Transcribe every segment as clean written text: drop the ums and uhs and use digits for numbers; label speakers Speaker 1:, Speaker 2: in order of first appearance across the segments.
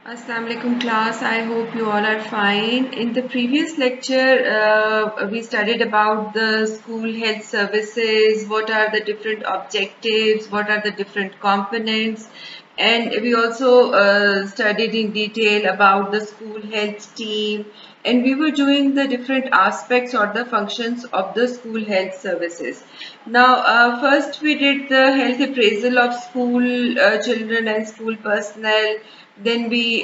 Speaker 1: Assalamu alaikum class. I hope you all are fine. In the previous lecture, we studied about the school health services, what are the different objectives, what are the different components, and we also studied in detail about the school health team, and we were doing the different aspects or the functions of the school health services. Now, first we did the health appraisal of school children and school personnel. Then we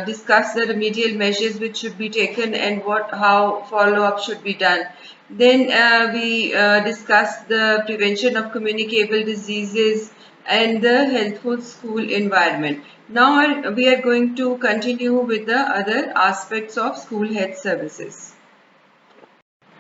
Speaker 1: discuss the remedial measures which should be taken and how follow-up should be done. Then we discuss the prevention of communicable diseases and the healthful school environment. Now we are going to continue with the other aspects of school health services.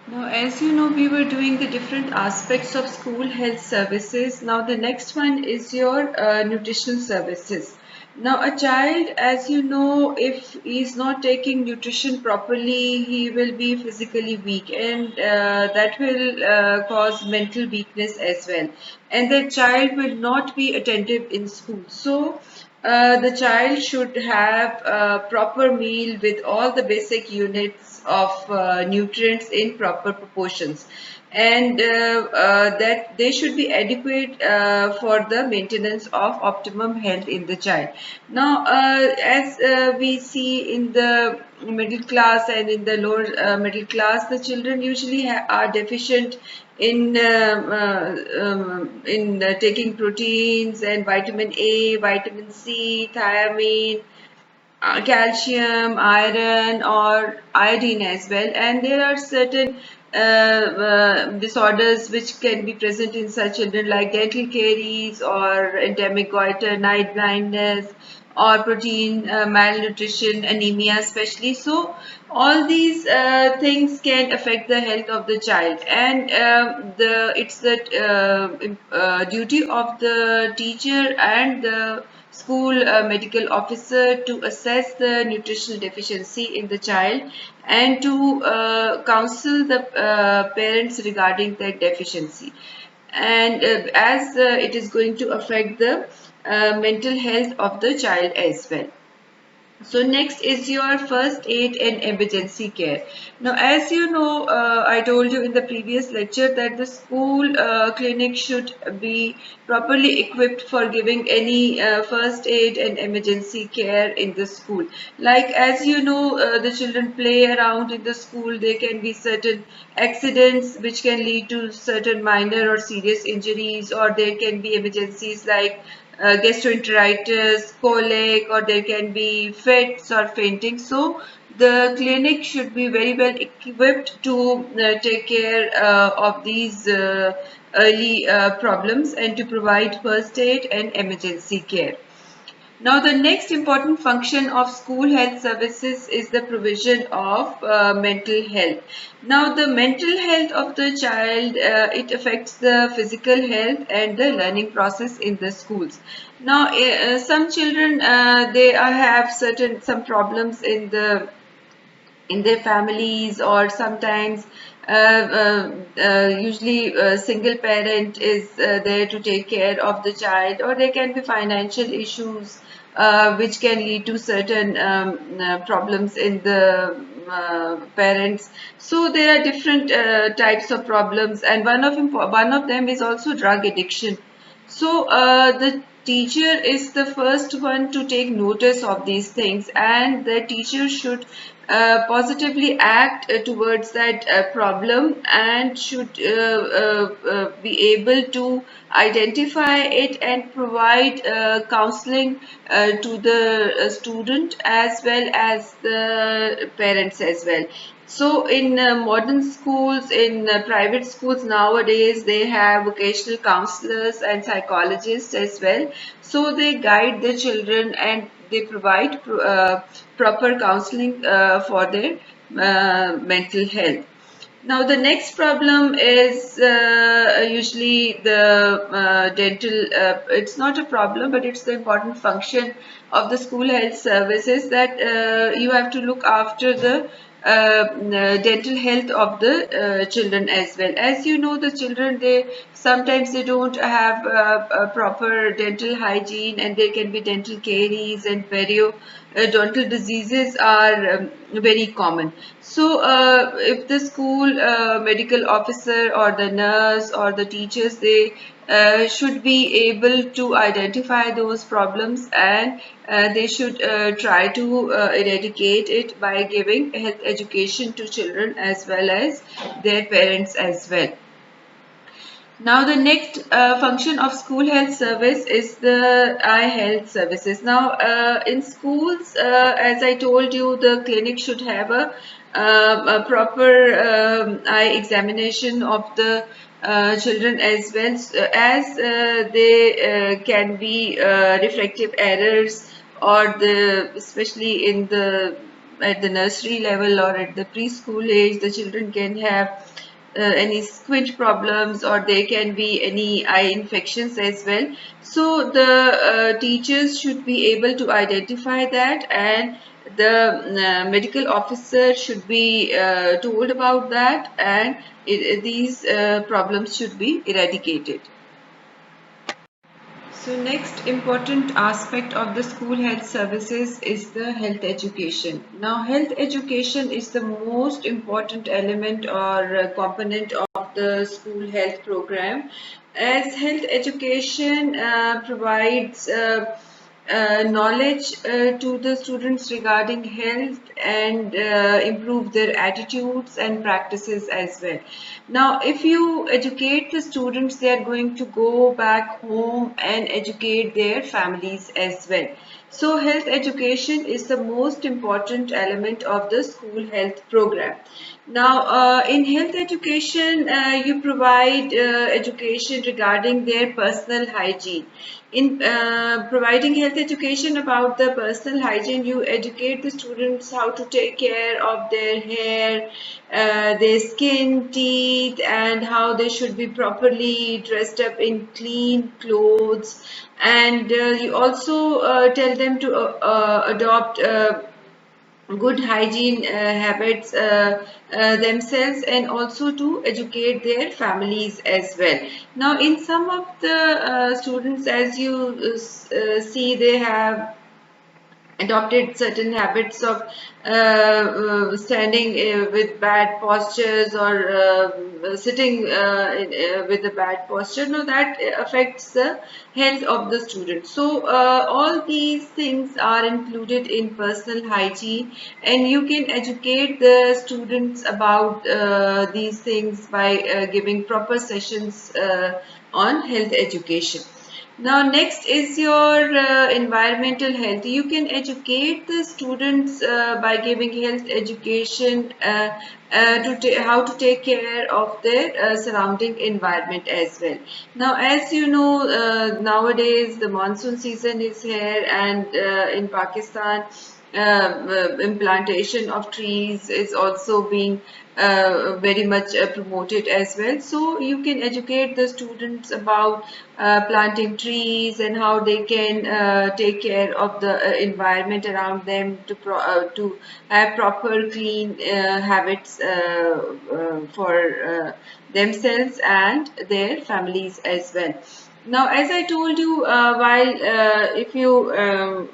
Speaker 1: Now, as you know, we were doing the different aspects of school health services. Now, the next one is your nutritional services. Now, a child, as you know, if he is not taking nutrition properly, he will be physically weak, and that will cause mental weakness as well. And the child will not be attentive in school. So, the child should have a proper meal with all the basic units of nutrients in proper proportions, and that they should be adequate for the maintenance of optimum health in the child. Now, as we see in the middle class and in the lower middle class, the children usually are deficient in taking proteins and vitamin A, vitamin C, thiamine, calcium, iron, or iodine as well. And there are certain disorders which can be present in such children like dental caries or endemic goiter, night blindness, or protein malnutrition, anemia especially. So all these things can affect the health of the child, and it's the duty of the teacher and the school medical officer to assess the nutritional deficiency in the child and to counsel the parents regarding that deficiency, and as it is going to affect the mental health of the child as well. So next is your first aid and emergency care. Now, as you know, I told you in the previous lecture that the school clinic should be properly equipped for giving any first aid and emergency care in the school. Like, as you know, the children play around in the school. There can be certain accidents which can lead to certain minor or serious injuries, or there can be emergencies like gastroenteritis, colic, or there can be fits or fainting. So the clinic should be very well equipped to take care of these early problems and to provide first aid and emergency care. Now, the next important function of school health services is the provision of mental health. Now, the mental health of the child, it affects the physical health and the learning process in the schools. Now, some children, they have some problems in their families, or sometimes usually a single parent is there to take care of the child, or there can be financial issues which can lead to certain problems in the parents. So there are different types of problems, and one of them is also drug addiction. So the teacher is the first one to take notice of these things, and the teacher should positively act towards that problem, and should be able to identify it and provide counseling to the student as well as the parents as well. So in modern schools, in private schools nowadays, they have vocational counselors and psychologists as well. So they guide the children and they provide proper counseling for their mental health. Now, the next problem is usually the dental. It's not a problem, but it's the important function of the school health services that you have to look after the dental health of the children as well. As you know, the children, they sometimes they don't have a proper dental hygiene, and there can be dental caries, and periodontal diseases are very common. So if the school medical officer or the nurse or the teachers, they should be able to identify those problems, and they should try to eradicate it by giving health education to children as well as their parents as well. Now, the next function of school health service is the eye health services. Now, in schools, as I told you, the clinic should have a proper eye examination of the children as well, as they can be refractive errors, or the especially in the at the nursery level or at the preschool age, the children can have any squint problems, or there can be any eye infections as well. So the teachers should be able to identify that, and the medical officer should be told about that, and these problems should be eradicated. So next important aspect of the school health services is the health education. Now, health education is the most important element or component of the school health program, as health education provides knowledge to the students regarding health, and improve their attitudes and practices as well. Now, if you educate the students, they are going to go back home and educate their families as well. So, health education is the most important element of the school health program. Now, in health education, you provide education regarding their personal hygiene. In providing health education about the personal hygiene, you educate the students how to take care of their hair, their skin, teeth, and how they should be properly dressed up in clean clothes. And you also tell them to adopt good hygiene habits themselves, and also to educate their families as well. Now, in some of the students, as you see, they have adopted certain habits of standing with bad postures, or sitting with a bad posture. No, that affects the health of the student. So all these things are included in personal hygiene, and you can educate the students about these things by giving proper sessions on health education. Now, next is your environmental health. You can educate the students by giving health education how to take care of their surrounding environment as well. Now, as you know, nowadays the monsoon season is here, and in Pakistan, implantation of trees is also being very much promoted as well. So you can educate the students about planting trees, and how they can take care of the environment around them, to have proper clean habits for themselves and their families as well. Now, as I told you, while if you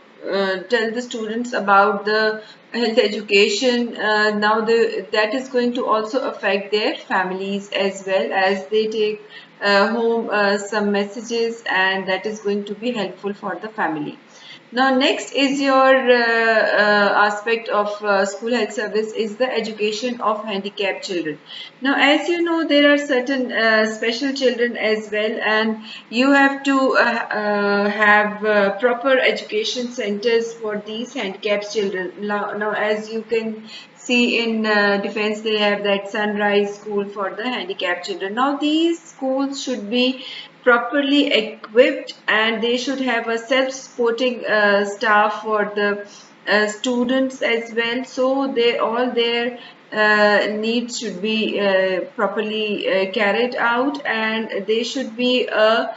Speaker 1: tell the students about the health education, now that is going to also affect their families as well, as they take home some messages, and that is going to be helpful for the family. Now, next is your aspect of school health service is the education of handicapped children. Now, as you know, there are certain special children as well, and you have to have proper education centers for these handicapped children. Now, as you can see in defense, they have that Sunrise School for the handicapped children. Now, these schools should be properly equipped, and they should have a self-supporting staff for the students as well. So they all their needs should be properly carried out, and they should be a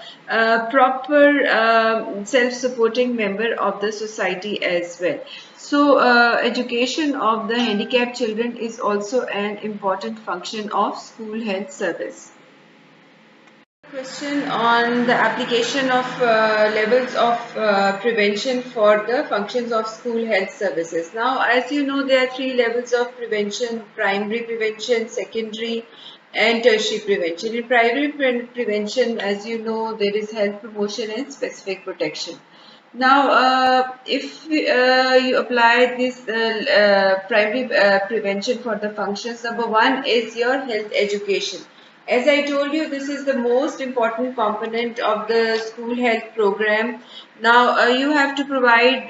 Speaker 1: proper self-supporting member of the society as well. So education of the handicapped children is also an important function of school health service. Question on the application of levels of prevention for the functions of school health services. Now, as you know, there are three levels of prevention: primary prevention, secondary, and tertiary prevention. In primary prevention, as you know, there is health promotion and specific protection. Now, if you apply this primary prevention for the functions, number one is your health education. As I told you, this is the most important component of the school health program. Now, you have to provide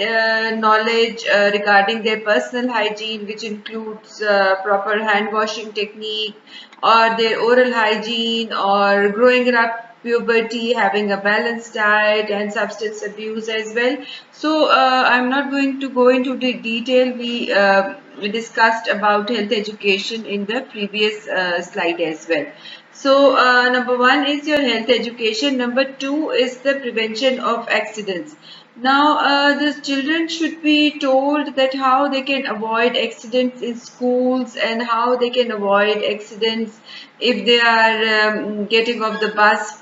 Speaker 1: knowledge regarding their personal hygiene, which includes proper hand washing technique, or their oral hygiene, or growing up puberty, having a balanced diet, and substance abuse as well. So I'm not going to go into the detail. We discussed about health education in the previous slide as well. So number one is your health education. Number two is the prevention of accidents. Now, the children should be told that how they can avoid accidents in schools, and how they can avoid accidents if they are getting off the bus,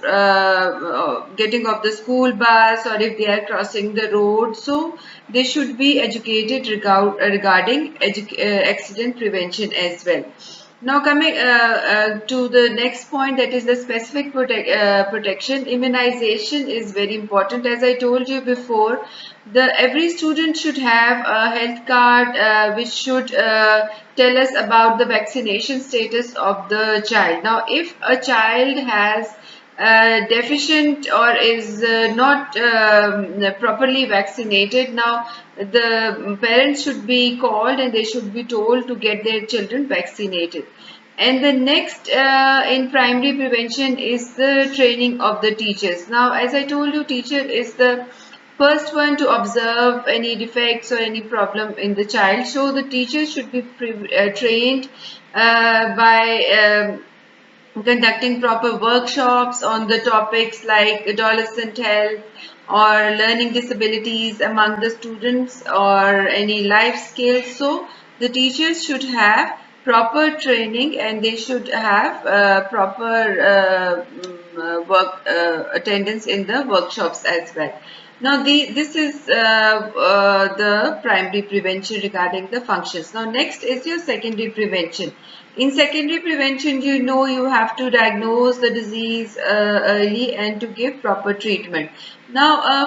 Speaker 1: getting off the school bus, or if they are crossing the road. So they should be educated regarding accident prevention as well. Now coming to the next point, that is the specific protection. Immunization is very important. As I told you before, the every student should have a health card which should tell us about the vaccination status of the child. Now, if a child has deficient or is not properly vaccinated, now the parents should be called and they should be told to get their children vaccinated. And the next in primary prevention is the training of the teachers. Now, as I told you, teacher is the first one to observe any defects or any problem in the child. So the teachers should be trained by conducting proper workshops on the topics like adolescent health or learning disabilities among the students, or any life skills. So the teachers should have proper training, and they should have proper work attendance in the workshops as well. Now, this is the primary prevention regarding the functions. Now, next is your secondary prevention. In secondary prevention, you know, you have to diagnose the disease early and to give proper treatment. Now,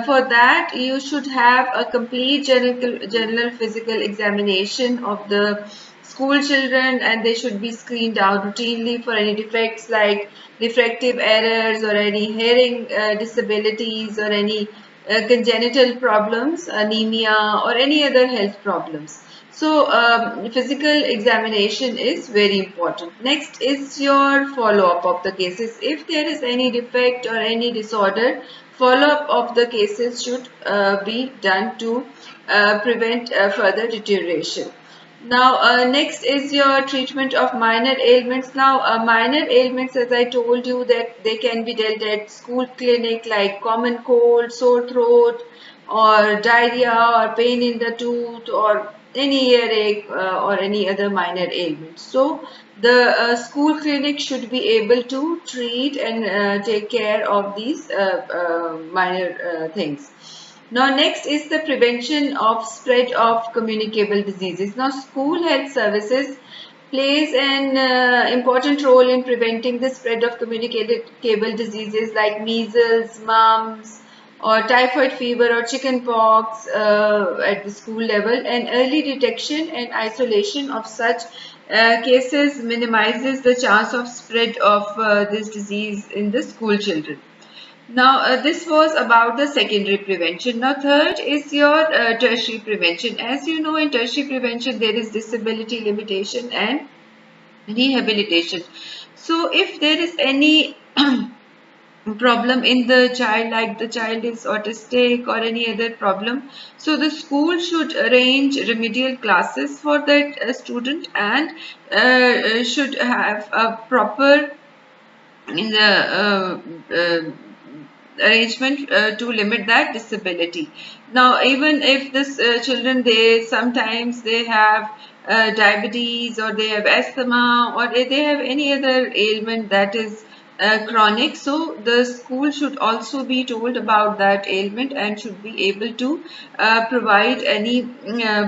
Speaker 1: for that, you should have a complete general physical examination of the school children, and they should be screened out routinely for any defects like refractive errors, or any hearing disabilities, or any congenital problems, anemia, or any other health problems. So physical examination is very important. Next is your follow-up of the cases. If there is any defect or any disorder, follow-up of the cases should be done to prevent further deterioration. Now, next is your treatment of minor ailments. Now, minor ailments, as I told you, that they can be dealt at school clinic, like common cold, sore throat, or diarrhea, or pain in the tooth, or any earache, or any other minor ailment. So, the school clinic should be able to treat and take care of these minor things. Now, next is the prevention of spread of communicable diseases. Now, school health services plays an important role in preventing the spread of communicable diseases like measles, mumps, or typhoid fever, or chicken pox at the school level. And early detection and isolation of such cases minimizes the chance of spread of this disease in the school children. Now, this was about the secondary prevention. Now, third is your tertiary prevention. As you know, in tertiary prevention, there is disability limitation and rehabilitation. So, if there is any problem in the child, like the child is autistic or any other problem, so the school should arrange remedial classes for that student, and should have a proper in the arrangement to limit that disability. Now, even if this children, they sometimes they have diabetes, or they have asthma, or they have any other ailment that is chronic, so the school should also be told about that ailment and should be able to provide any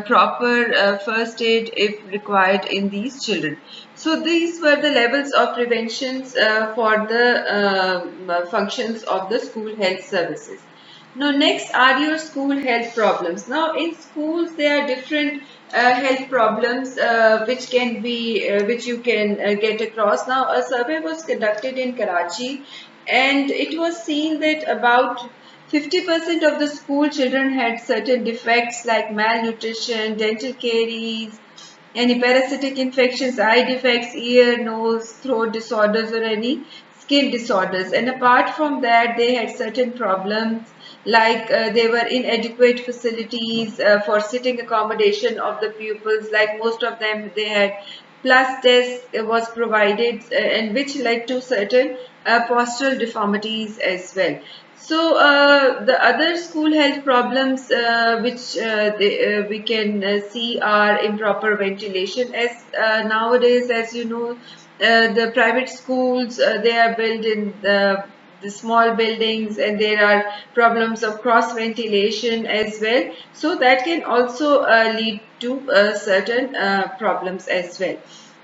Speaker 1: proper first aid if required in these children. So these were the levels of preventions for the functions of the school health services. Now next are your school health problems. Now in schools there are different health problems which you can get across. Now a survey was conducted in Karachi, and it was seen that about 50% of the school children had certain defects like malnutrition, dental caries, any parasitic infections, eye defects, ear, nose, throat disorders, or any skin disorders. And apart from that, they had certain problems like they were inadequate facilities for sitting accommodation of the pupils. Like most of them, they had plus desk was provided, and which led to certain postural deformities as well. So the other school health problems which we can see are improper ventilation. As nowadays, as you know, the private schools, they are built in the small buildings, and there are problems of cross ventilation as well. So that can also lead to certain problems as well.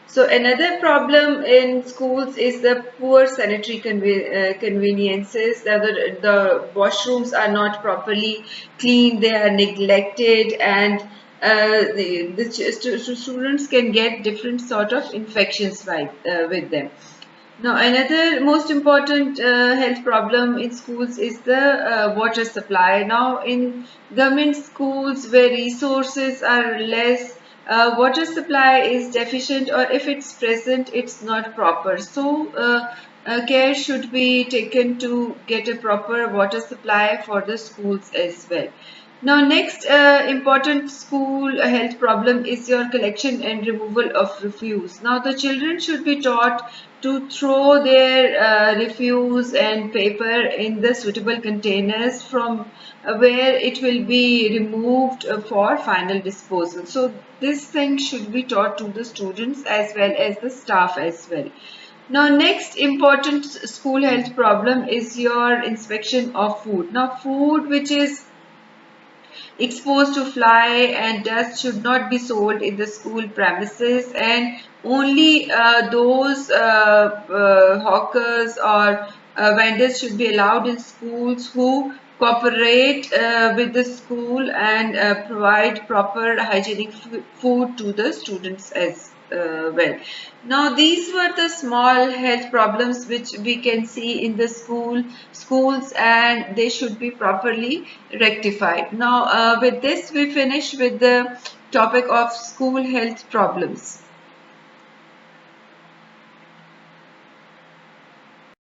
Speaker 1: So another problem in schools is the poor sanitary conveniences. The washrooms are not properly cleaned, they are neglected, and the students can get different sort of infections with them. Now, another most important health problem in schools is the water supply. Now, in government schools where resources are less, water supply is deficient, or if it's present, it's not proper. So, care should be taken to get a proper water supply for the schools as well. Now, next important school health problem is your collection and removal of refuse. Now, the children should be taught to throw their refuse and paper in the suitable containers from where it will be removed for final disposal. So, this thing should be taught to the students as well as the staff as well. Now, next important school health problem is your inspection of food. Now, food which is exposed to fly and dust should not be sold in the school premises, and only those hawkers or vendors should be allowed in schools who cooperate with the school and provide proper hygienic food to the students as well. Now these were the small health problems which we can see in the schools, and they should be properly rectified. Now with this we finish with the topic of school health problems.